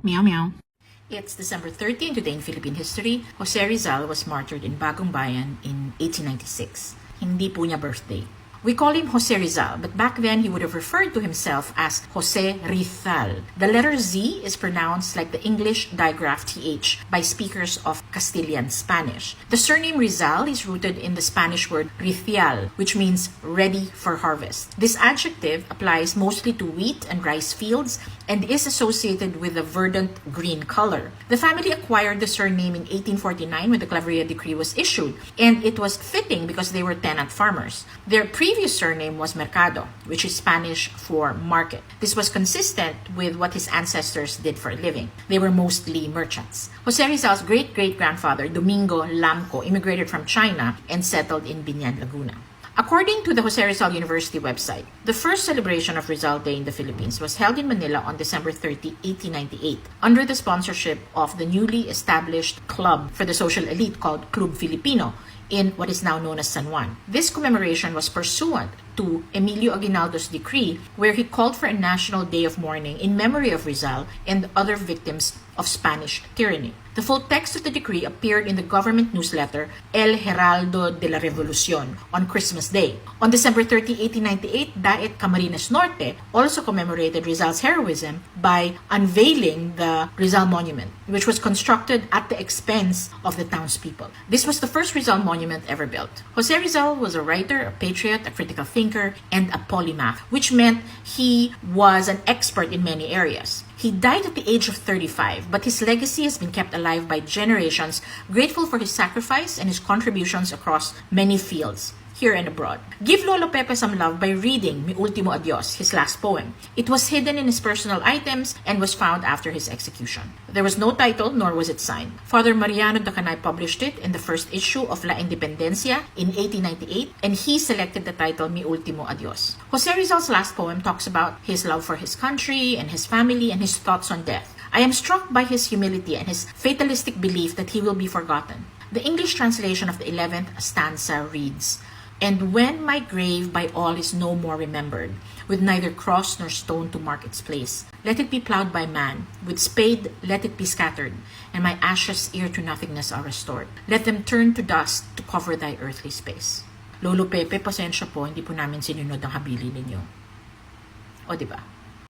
Meow meow. It's December 30 today in Philippine history. Jose Rizal was martyred in Bagong Bayan in 1896. Hindi po niya birthday. We call him Jose Rizal, but back then he would have referred to himself as Jose Rizal. The letter Z is pronounced like the English digraph TH by speakers of Castilian Spanish. The surname Rizal is rooted in the Spanish word Ricial, which means ready for harvest. This adjective applies mostly to wheat and rice fields and is associated with a verdant green color. The family acquired the surname in 1849 when the Claveria decree was issued, and it was fitting because they were tenant farmers. Their previous surname was Mercado, which is Spanish for market. This was consistent with what his ancestors did for a living. They were mostly merchants. Jose Rizal's great-great-grandfather, Domingo Lamco, immigrated from China and settled in Binyan, Laguna. According to the Jose Rizal University website, the first celebration of Rizal Day in the Philippines was held in Manila on December 30, 1898, under the sponsorship of the newly established club for the social elite called Club Filipino in what is now known as San Juan. This commemoration was pursuant to Emilio Aguinaldo's decree, where he called for a national day of mourning in memory of Rizal and other victims of Spanish tyranny. The full text of the decree appeared in the government newsletter El Heraldo de la Revolucion on Christmas Day. On December 30, 1898, Daet Camarines Norte also commemorated Rizal's heroism by unveiling the Rizal Monument, which was constructed at the expense of the townspeople. This was the first Rizal monument ever built. Jose Rizal was a writer, a patriot, a critical thinker, and a polymath, which meant he was an expert in many areas. He died at the age of 35, but his legacy has been kept alive by generations, grateful for his sacrifice and his contributions across many fields, here and abroad. Give Lolo Pepe some love by reading Mi Ultimo Adios, his last poem. It was hidden in his personal items and was found after his execution. There was no title, nor was it signed. Father Mariano Dacanay published it in the first issue of La Independencia in 1898, and he selected the title Mi Ultimo Adios. Jose Rizal's last poem talks about his love for his country and his family and his thoughts on death. I am struck by his humility and his fatalistic belief that he will be forgotten. The English translation of the 11th stanza reads, "And when my grave by all is no more remembered, with neither cross nor stone to mark its place, let it be plowed by man, with spade let it be scattered, and my ashes ere to nothingness are restored. Let them turn to dust to cover thy earthly space." Lolo Pepe, pasensya po, hindi po namin sinunod ang habili ninyo. O, diba?